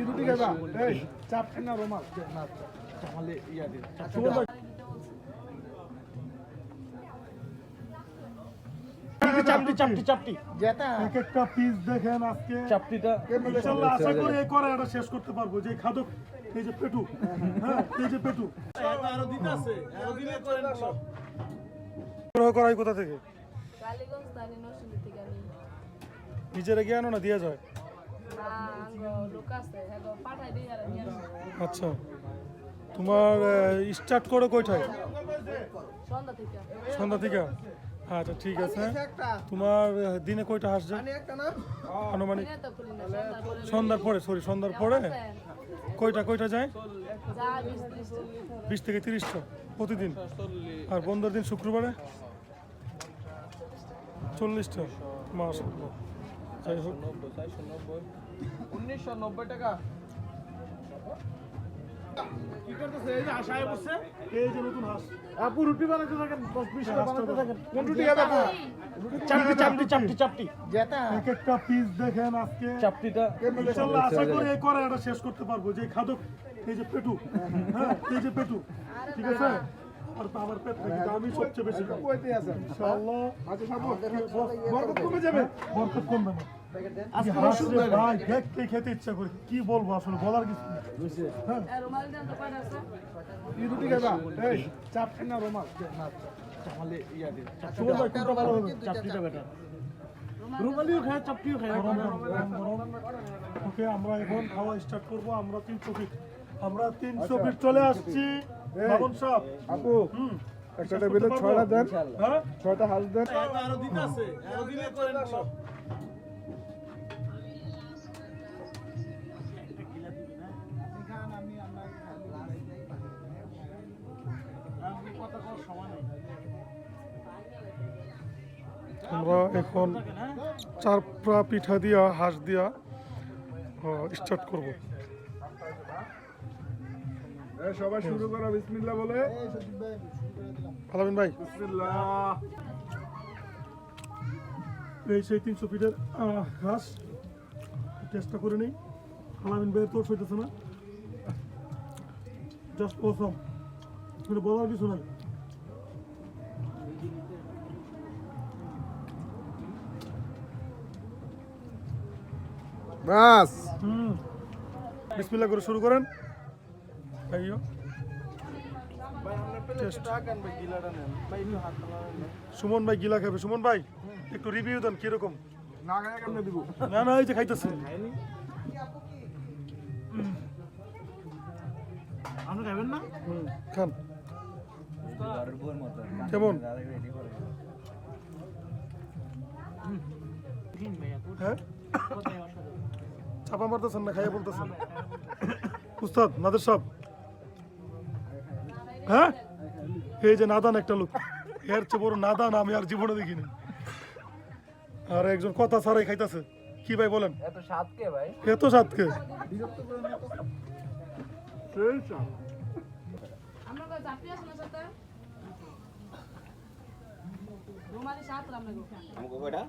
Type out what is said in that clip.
রুটি খাবা এই চাপটি না রোমাল না তাহলে ইয়া দে চাপটি চাপটি চাপটি যেটা এক একটা পিস দেখেন আজকে চাপটিটা ইনশাআল্লাহ আশা করি এই করাটা শেষ করতে পারবো যে খাদক এই যে পেটু হ্যাঁ এই যে পেটু আরো দিন আছে আরো দিনে করেন সব করাই কোথা থেকে কালীগঞ্জ তানি নরসিংদী থেকে আমি নিজের জ্ঞান না দিয়া যায় না আঙ্গ লোক আছে হেগো পাঠাই দেই আর নিয়ে আসি। আচ্ছা তোমার স্টার্ট করো কয়টায় সন্ধ্যা থেকে সন্ধ্যা থেকে আচ্ছা ঠিক আছে তোমার দিনে কয়টা হাঁস যায় আনুমানিক দিনে তো খুলি না সন্ধ্যার পরে সন্ধ্যার পরে কয়টা যায় যা 20 20 থেকে 30টা প্রতিদিন আর বন্ধের দিন শুক্রবারে 40টা মাশাআল্লাহ যাই হোক 1990 টাকা কি করতেছে এই যে আশায় বসছে এই যে নতুন হাঁস আপু রুটি বানাতে থাকেন 10-20 টা বানাতে থাকেন কোন রুটি খাবে আপু চাপটি চাপটি চাপটি চাপটি যেটা এক একটা পিস দেখেন আজকে চাপটিটা ইনশাআল্লাহ আশা করি এই করাটা শেষ করতে পারবো যে খাদক এই যে পেটু হ্যাঁ এই যে পেটু ঠিক আছে আর আমার পেট থেকে আমি সবচেয়ে বেশি কইতে আছে ইনশাআল্লাহ আচ্ছা সাবু বরকত কমে যাবে বরকত কমবে না আজকে আসলে ভাই দেখতে খেতে ইচ্ছা করে কি বলবো আসলে বলার কিছু নেই হ্যাঁ রুমাল দেন তো কয়টা আছে রুটি খাবা এই চাপটি না রোমাল না তাহলে ইয়া দে সুমন ভাই কোনটা ভালো হবে চাপটিটা বেটার রুমালিও খায় চাপটিও খায় ওকে আমরা এখন খাওয়া স্টার্ট করব আমরা 300 ফিট চলে আসছি বাবন সাহেব আপু একটা টেবিলে 6টা দেন হ্যাঁ 6টা হাঁস দেন আরো দিন আছে আরো দিনে করেন সব আমরা এখন চারপা পিঠা দিয়া হাঁস দিয়া স্টার্ট করব সবাই শুরু করো বিসমিল্লাহ বলে আলামিন ভাই বিসমিল্লাহ এই সেই 300 ফিটের হাঁস টেস্টটা করে নেই আলামিন ভাইয়ের তোর হইতেছে না জাস্ট অসম মানে বলার কিছু নাই বাস বিসমিল্লাহ করে শুরু করেন ভাইও সুমন ভাই গিলা খাবে সুমন ভাই একটু রিভিউ দেন কিরকম না গায়ে কেমনে দিব না না এই যে খাইতেছে আপনি খাবেন না খান কেমন হ্যাঁ চাপা মারতেছেন না খাইয়া বলতেছেন উস্তাদ নাদের সাহেব হ্যাঁ এই যে নাদান একটা লোক এর চেয়ে বড় নাদান আমি আর জীবনে দেখিনি আর একজন কথা ছাড়াই খাইতেছে কি ভাই বলেন এত স্বাদ কে ভাই এত সাতকে আমরা কই চাপটি আছে না সাথে রুমালি সাত রান্না করব আমাকে কয়টা